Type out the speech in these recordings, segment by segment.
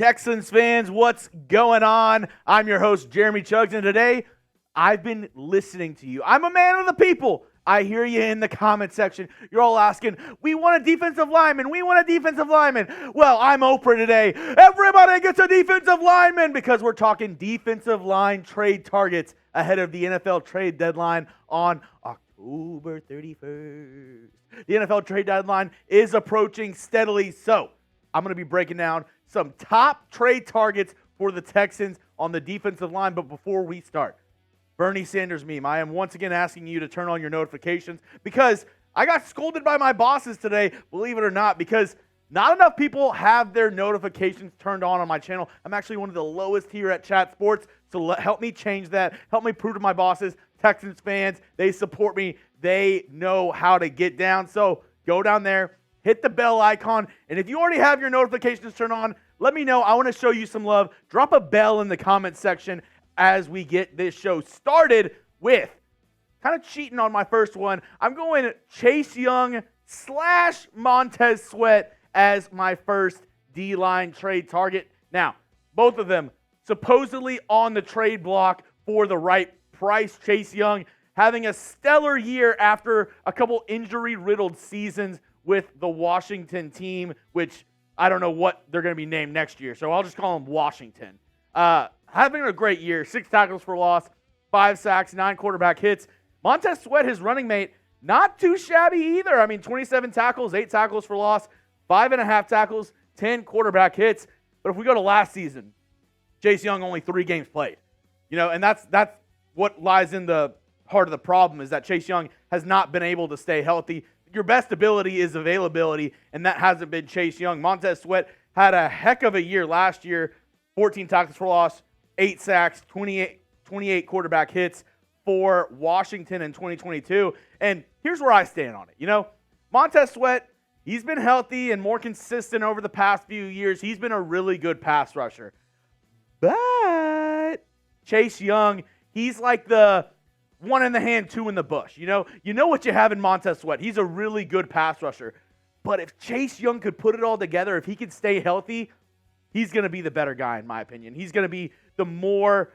Texans fans, what's going on? I'm your host, Jeremy Chuggs, and today I've been listening to you. I'm a man of the people. I hear you in the comment section. You're all asking, we want a defensive lineman. We want a defensive lineman. Well, I'm Oprah today. Everybody gets a defensive lineman because we're talking defensive line trade targets ahead of the NFL trade deadline on October 31st. The NFL trade deadline is approaching steadily, so I'm going to be breaking down some top trade targets for the Texans on the defensive line. But before we start, Bernie Sanders meme. I am once again asking you to turn on your notifications because I got scolded by my bosses today, believe it or not, because not enough people have their notifications turned on my channel. I'm actually one of the lowest here at Chat Sports, so help me change that. Help me prove to my bosses, Texans fans, they support me. They know how to get down. So go down there, hit the bell icon, and if you already have your notifications turned on, let me know. I want to show you some love. Drop a bell in the comment section as we get this show started with kind of cheating on my first one. I'm going Chase Young / Montez Sweat as my first D-line trade target. Now, both of them supposedly on the trade block for the right price. Chase Young having a stellar year after a couple injury-riddled seasons with the Washington team, which I don't know what they're going to be named next year, so I'll just call them Washington. Having a great year, 6 tackles for loss, 5 sacks, 9 quarterback hits. Montez Sweat, his running mate, not too shabby either. I mean, 27 tackles, 8 tackles for loss, 5.5 tackles, 10 quarterback hits. But if we go to last season, Chase Young only 3 games played. You know, and that's what lies in the heart of the problem is that Chase Young has not been able to stay healthy. Your best ability is availability, and that hasn't been Chase Young. Montez Sweat had a heck of a year last year, 14 tackles for loss, 8 sacks, 28 quarterback hits for Washington in 2022. And here's where I stand on it. You know, Montez Sweat, he's been healthy and more consistent over the past few years. He's been a really good pass rusher. But Chase Young, he's like the one in the hand, 2 in the bush. You know what you have in Montez Sweat. He's a really good pass rusher. But if Chase Young could put it all together, if he could stay healthy, he's going to be the better guy, in my opinion. He's going to be the more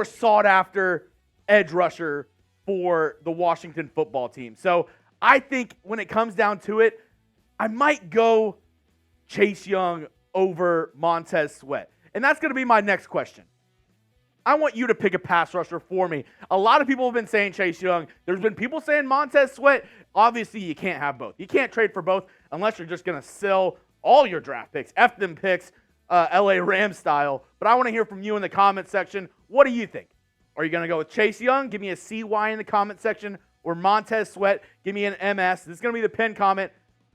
sought-after edge rusher for the Washington football team. So I think when it comes down to it, I might go Chase Young over Montez Sweat. And that's going to be my next question. I want you to pick a pass rusher for me. A lot of people have been saying Chase Young. There's been people saying Montez Sweat. Obviously, you can't have both. You can't trade for both unless you're just going to sell all your draft picks, F them picks, LA Rams style. But I want to hear from you in the comment section. What do you think? Are you going to go with Chase Young? Give me a CY in the comment section. Or Montez Sweat? Give me an MS. This is going to be the pinned comment.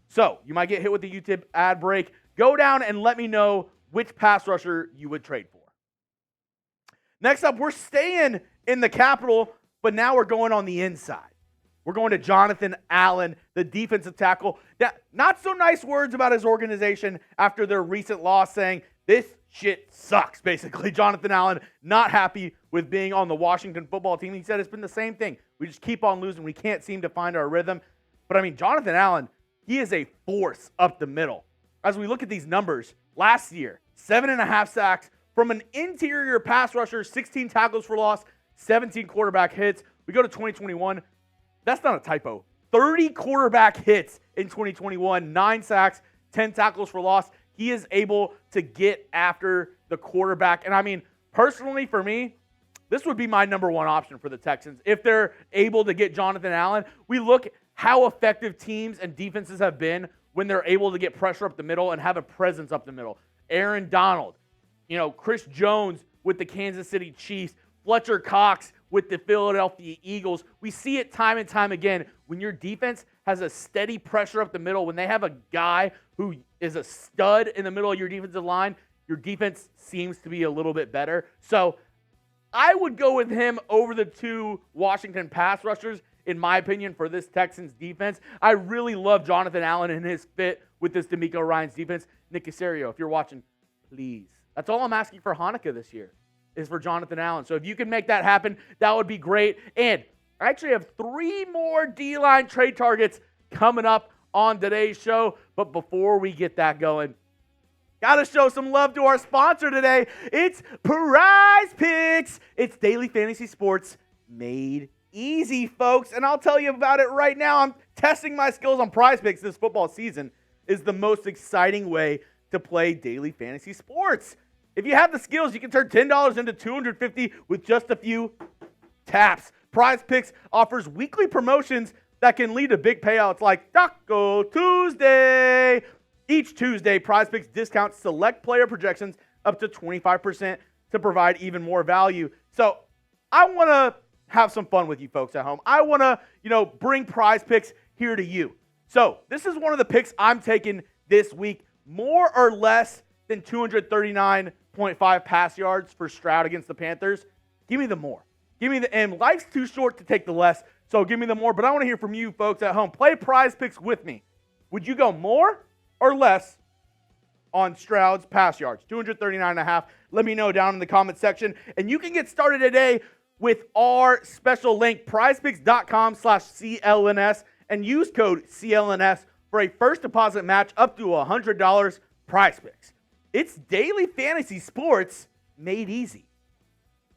So you might get hit with the YouTube ad break. Go down and let me know which pass rusher you would trade for. Next up, we're staying in the capital, but now we're going on the inside. We're going to Jonathan Allen, the defensive tackle. Now, not so nice words about his organization after their recent loss, saying this shit sucks, basically. Jonathan Allen not happy with being on the Washington football team. He said it's been the same thing. We just keep on losing. We can't seem to find our rhythm. But, I mean, Jonathan Allen, he is a force up the middle. As we look at these numbers, last year, 7.5 sacks from an interior pass rusher, 16 tackles for loss, 17 quarterback hits. We go to 2021. That's not a typo. 30 quarterback hits in 2021, 9 sacks, 10 tackles for loss. He is able to get after the quarterback. And I mean, personally for me, this would be my number one option for the Texans. If they're able to get Jonathan Allen, we look how effective teams and defenses have been when they're able to get pressure up the middle and have a presence up the middle. Aaron Donald, Chris Jones with the Kansas City Chiefs, Fletcher Cox with the Philadelphia Eagles. We see it time and time again. When your defense has a steady pressure up the middle, when they have a guy who is a stud in the middle of your defensive line, your defense seems to be a little bit better. So I would go with him over the 2 Washington pass rushers, in my opinion, for this Texans defense. I really love Jonathan Allen and his fit with this DeMeco Ryans defense. Nick Caserio, if you're watching, please. That's all I'm asking for Hanukkah this year, is for Jonathan Allen. So if you can make that happen, that would be great. And I actually have 3 more D-line trade targets coming up on today's show. But before we get that going, Got to show some love to our sponsor today. It's Prize Picks. It's daily fantasy sports made easy, folks. And I'll tell you about it right now. I'm testing my skills on Prize Picks this football season. Is the most exciting way to play daily fantasy sports. If you have the skills, you can turn $10 into $250 with just a few taps. Prize Picks offers weekly promotions that can lead to big payouts like Taco Tuesday. Each Tuesday, Prize Picks discounts select player projections up to 25% to provide even more value. So I want to have some fun with you folks at home. I want to, bring Prize Picks here to you. So this is one of the picks I'm taking this week. More or less than 239.5 pass yards for Stroud against the Panthers. Give me the more. Give me the M. Life's too short to take the less, so give me the more. But I want to hear from you folks at home. Play Prize Picks with me. Would you go more or less on Stroud's pass yards? 239.5. Let me know down in the comment section. And you can get started today with our special link, prizepicks.com/CLNS, and use code CLNS for a first deposit match up to $100. Prize Picks. It's daily fantasy sports made easy.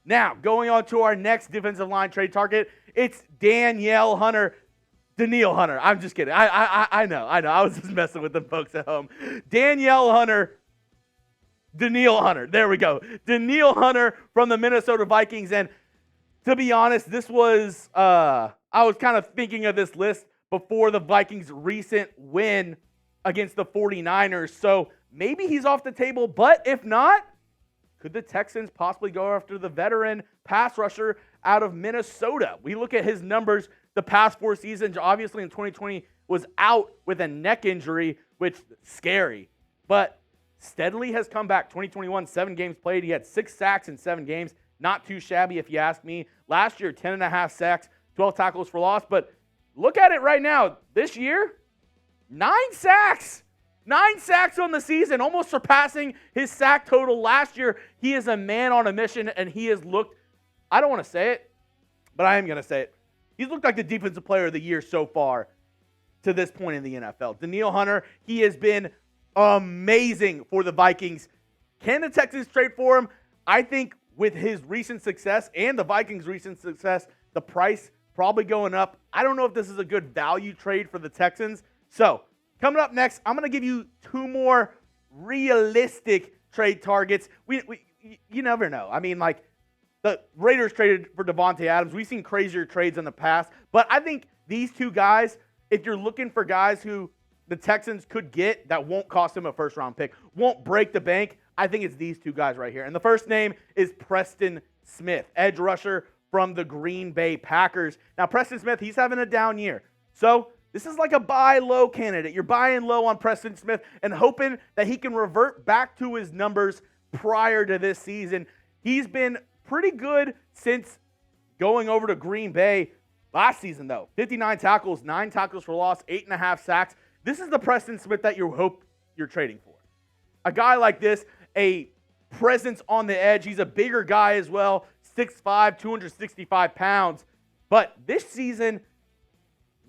Now, going on to our next defensive line trade target, it's Danielle Hunter. Danielle Hunter. I'm just kidding. I know. I was just messing with the folks at home. Danielle Hunter. There we go. Danielle Hunter from the Minnesota Vikings. And to be honest, this was, I was kind of thinking of this list before the Vikings' recent win against the 49ers. So maybe he's off the table. But if not, could the Texans possibly go after the veteran pass rusher out of Minnesota? We look at his numbers the past 4 seasons. Obviously in 2020 was out with a neck injury, which is scary. But steadily has come back. 2021, 7 games played. He had 6 sacks in 7 games. Not too shabby if you ask me. Last year, 10.5 sacks, 12 tackles for loss. But look at it right now. This year, 9 sacks. 9 sacks on the season, almost surpassing his sack total last year. He is a man on a mission, and he has looked, I don't want to say it, but I am going to say it. He's looked like the defensive player of the year so far to this point in the NFL. Danielle Hunter, he has been amazing for the Vikings. Can the Texans trade for him? I think with his recent success and the Vikings' recent success, the price probably going up. I don't know if this is a good value trade for the Texans. So, coming up next, I'm going to give you 2 more realistic trade targets. You never know. I mean, like, the Raiders traded for Devontae Adams. We've seen crazier trades in the past. But I think these 2 guys, if you're looking for guys who the Texans could get that won't cost them a first-round pick, won't break the bank, I think it's these 2 guys right here. And the first name is Preston Smith, edge rusher from the Green Bay Packers. Now, Preston Smith, he's having a down year. So, this is like a buy low candidate. You're buying low on Preston Smith and hoping that he can revert back to his numbers prior to this season. He's been pretty good since going over to Green Bay last season, though. 59 tackles, 9 tackles for loss, 8.5 sacks. This is the Preston Smith that you hope you're trading for. A guy like this, a presence on the edge. He's a bigger guy as well, 6'5", 265 pounds. But this season,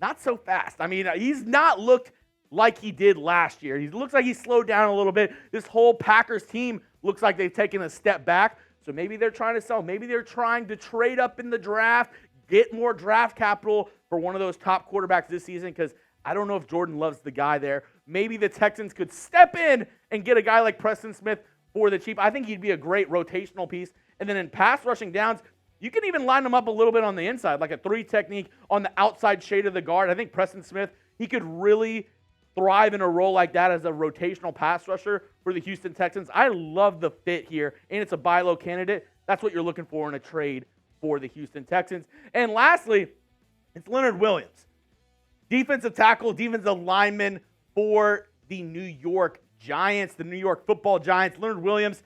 not so fast. I mean, he's not looked like he did last year. He looks like he's slowed down a little bit. This whole Packers team looks like they've taken a step back. So maybe they're trying to sell. Maybe they're trying to trade up in the draft, get more draft capital for one of those top quarterbacks this season, because I don't know if Jordan Love's the guy there. Maybe the Texans could step in and get a guy like Preston Smith for the cheap. I think he'd be a great rotational piece. And then in pass rushing downs, you can even line him up a little bit on the inside, like a 3 technique on the outside shade of the guard. I think Preston Smith, he could really thrive in a role like that as a rotational pass rusher for the Houston Texans. I love the fit here, and it's a buy low candidate. That's what you're looking for in a trade for the Houston Texans. And lastly, it's Leonard Williams, defensive tackle, defensive lineman for the New York Giants, the New York Football Giants. Leonard Williams,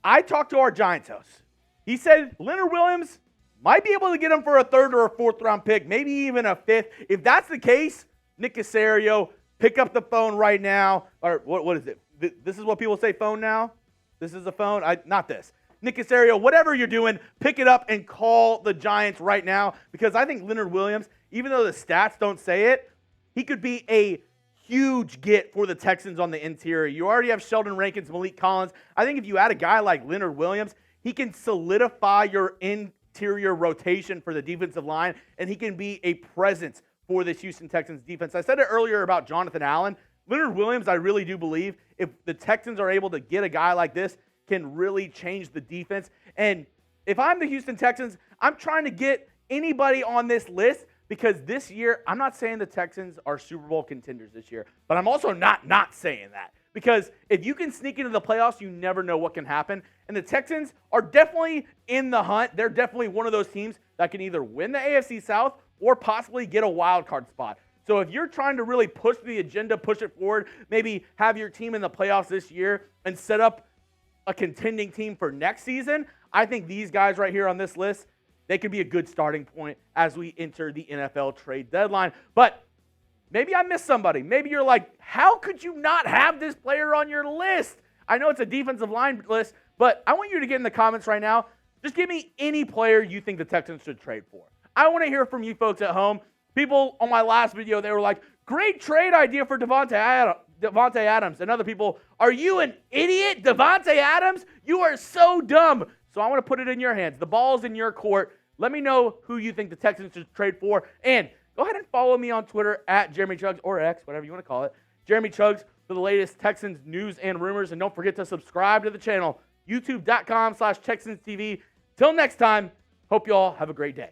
I talked to our Giants host. He said Leonard Williams might be able to get him for a 3rd or a 4th round pick, maybe even a 5th. If that's the case, Nick Caserio, pick up the phone right now. Or what is it? This is what people say phone now? This is a phone? Not this. Nick Caserio, whatever you're doing, pick it up and call the Giants right now, because I think Leonard Williams, even though the stats don't say it, he could be a huge get for the Texans on the interior. You already have Sheldon Rankins, Malik Collins. I think if you add a guy like Leonard Williams, he can solidify your interior rotation for the defensive line, and he can be a presence for this Houston Texans defense. I said it earlier about Jonathan Allen. Leonard Williams, I really do believe, if the Texans are able to get a guy like this, can really change the defense. And if I'm the Houston Texans, I'm trying to get anybody on this list because this year, I'm not saying the Texans are Super Bowl contenders this year, but I'm also not saying that. Because if you can sneak into the playoffs, you never know what can happen. And the Texans are definitely in the hunt. They're definitely one of those teams that can either win the AFC South or possibly get a wild card spot. So if you're trying to really push the agenda, push it forward, maybe have your team in the playoffs this year and set up a contending team for next season, I think these guys right here on this list, they could be a good starting point as we enter the NFL trade deadline. But maybe I missed somebody. Maybe you're like, how could you not have this player on your list? I know it's a defensive line list, but I want you to get in the comments right now. Just give me any player you think the Texans should trade for. I want to hear from you folks at home. People on my last video, they were like, great trade idea for Davante Adams. And other people, are you an idiot? Davante Adams? You are so dumb. So I want to put it in your hands. The ball's in your court. Let me know who you think the Texans should trade for. And go ahead and follow me on Twitter at Jeremy Chuggs or X, whatever you want to call it. Jeremy Chuggs for the latest Texans news and rumors. And don't forget to subscribe to the channel, youtube.com/TexansTV. Till next time, hope you all have a great day.